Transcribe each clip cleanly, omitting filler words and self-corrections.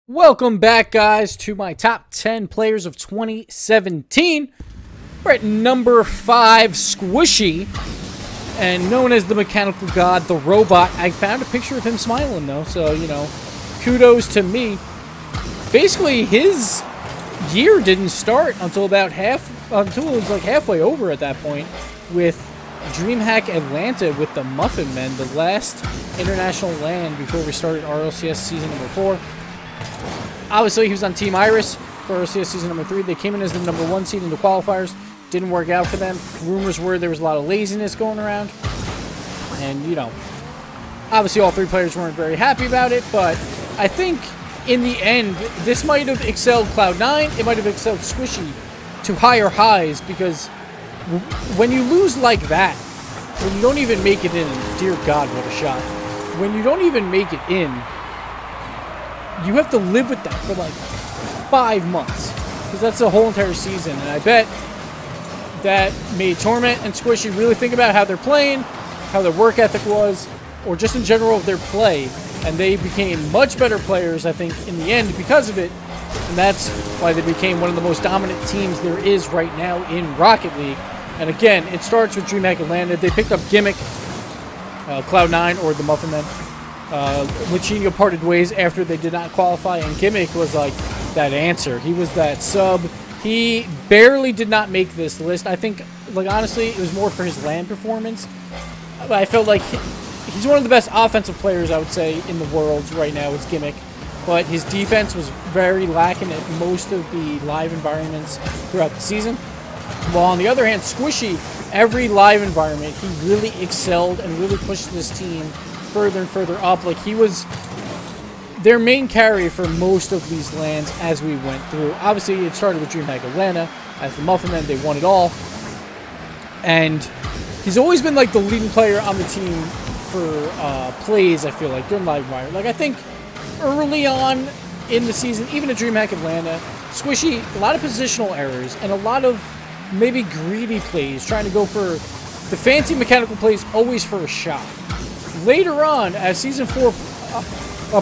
Welcome back, guys, to my top 10 players of 2017. We're at number 5, Squishy, and known as the Mechanical God, the Robot. I found a picture of him smiling, though, so, you know, kudos to me. Basically, his year didn't start until it was like halfway over at that point, with DreamHack Atlanta with the Muffin Men, the last international land before we started RLCS season number 4. Obviously, he was on Team Iris for RLCS season number 3. They came in as the number 1 seed in the qualifiers. Didn't work out for them. Rumors were there was a lot of laziness going around. And, you know, obviously all 3 players weren't very happy about it. But I think, in the end, this might have excelled Cloud9. It might have excelled Squishy to higher highs. Because when you lose like that, when you don't even make it in, dear God, what a shot. When you don't even make it in, you have to live with that for like 5 months, because that's the whole entire season. And I bet that made Torment and Squishy really think about how they're playing, how their work ethic was, or just in general their play. And they became much better players, I think, in the end because of it. And that's why they became one of the most dominant teams there is right now in Rocket League. And again, it starts with DreamHack Atlanta. They picked up Gimmick, Cloud9, or the Muffin Men. Luchinho parted ways after they did not qualify, and Gimmick was like that answer. He was that sub. He barely did not make this list. I think, like, honestly, it was more for his LAN performance. I felt like he's one of the best offensive players, I would say, in the world right now. It's Gimmick. But his defense was very lacking at most of the live environments throughout the season. While on the other hand, Squishy, every live environment, he really excelled and really pushed this team further and further up. Like, he was their main carry for most of these lands as we went through. Obviously, it started with DreamHack Atlanta as the Muffin Men. They won it all. And he's always been like the leading player on the team for plays, I feel like, during live environment. Like, I think early on in the season, even at DreamHack Atlanta, Squishy, a lot of positional errors and a lot of maybe greedy plays, trying to go for the fancy mechanical plays always for a shot. Later on, as Season 4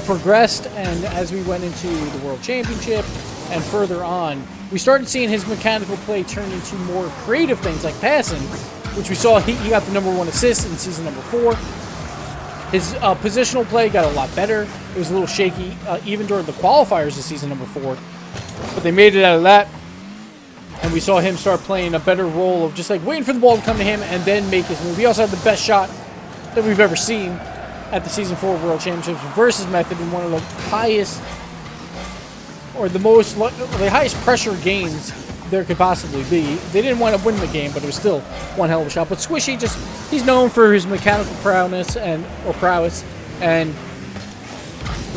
progressed and as we went into the World Championship and further on, we started seeing his mechanical play turn into more creative things like passing, which we saw he got the #1 assist in Season number 4. His positional play got a lot better. It was a little shaky even during the qualifiers of Season number 4, but they made it out of that. And we saw him start playing a better role of just like waiting for the ball to come to him and then make his move. He also had the best shot that we've ever seen at the Season 4 World Championships versus method in one of the highest, or the highest pressure games there could possibly be. They didn't wind up winning the game, but it was still one hell of a shot. But Squishy, he's known for his mechanical prowess and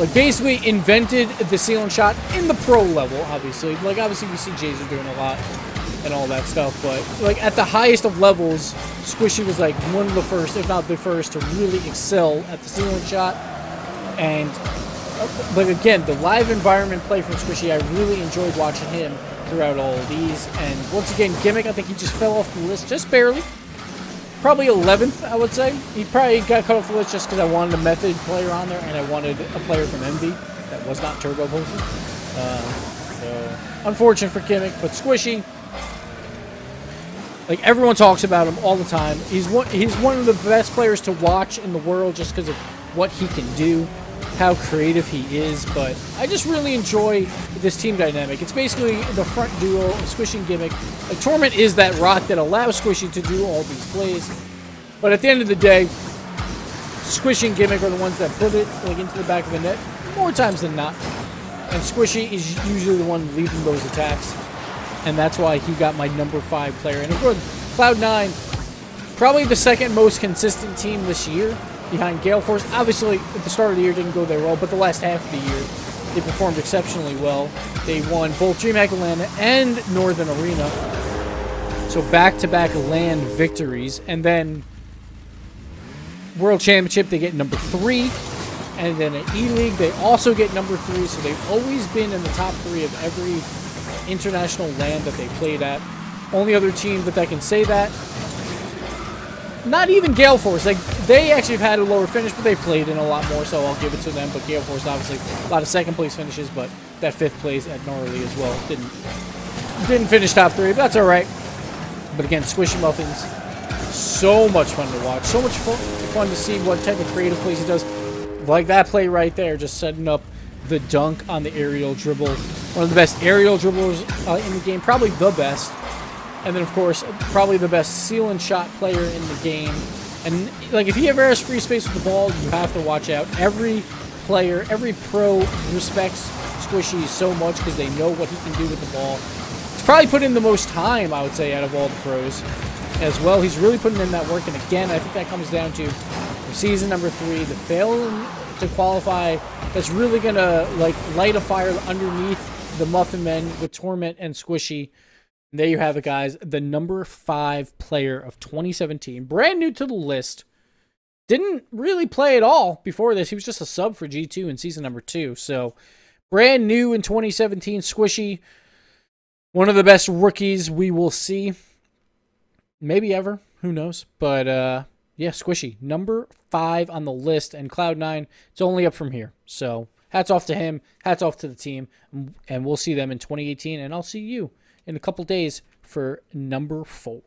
like basically invented the ceiling shot in the pro level, obviously. Like, obviously we see Jason doing a lot and all that stuff, but like at the highest of levels, Squishy was like one of the first, if not the first, to really excel at the ceiling shot. And like, again, the live environment play from Squishy, I really enjoyed watching him throughout all of these. And once again, Gimmick, I think he just fell off the list just barely. Probably 11th, I would say. He probably got cut off the list just because I wanted a method player on there and I wanted a player from Envy that was not turbo posted. So unfortunate for Gimmick, but Squishy, like, everyone talks about him all the time. He's one of the best players to watch in the world just because of what he can do, how creative he is. But I just really enjoy this team dynamic. It's basically the front duo of Squishy and Gimmick. Like, Torment is that rock that allows Squishy to do all these plays. But at the end of the day, Squishy and Gimmick are the ones that put it like into the back of the net more times than not. And Squishy is usually the one leading those attacks. And that's why he got my number 5 player. And of course, Cloud9, probably the second most consistent team this year behind Gale Force. Obviously, at the start of the year didn't go there well, but the last half of the year, they performed exceptionally well. They won both DreamHack Atlanta and Northern Arena. So back-to-back LAN victories. And then World Championship, they get number 3. And then at E-League, they also get number 3. So they've always been in the top 3 of every international LAN that they played at. Only other team that can say that not even Gale Force. Like, they actually have had a lower finish, but they played in a lot more, so I'll give it to them. But Gale Force, obviously, a lot of second-place finishes, but that 5th place at Gnarly as well. Didn't finish top 3, but that's all right. But again, Squishy Muffins, so much fun to watch. So much fun to see what type of creative plays he does. Like that play right there, just setting up the dunk on the aerial dribble. One of the best aerial dribblers in the game, probably the best. And then, of course, probably the best seal and shot player in the game. And, like, if he ever has free space with the ball, you have to watch out. Every player, every pro respects Squishy so much because they know what he can do with the ball. He's probably put in the most time, I would say, out of all the pros as well. He's really putting in that work. And, again, I think that comes down to season number 3, the failing to qualify. That's really going to, like, light a fire underneath the Muffin Men with Torment and Squishy. There you have it, guys. The number 5 player of 2017. Brand new to the list. Didn't really play at all before this. He was just a sub for G2 in season number 2. So, brand new in 2017. Squishy. One of the best rookies we will see. Maybe ever. Who knows? But, yeah, Squishy. Number 5 on the list. And Cloud9, it's only up from here. So, hats off to him. Hats off to the team. And we'll see them in 2018. And I'll see you in a couple days for number 4.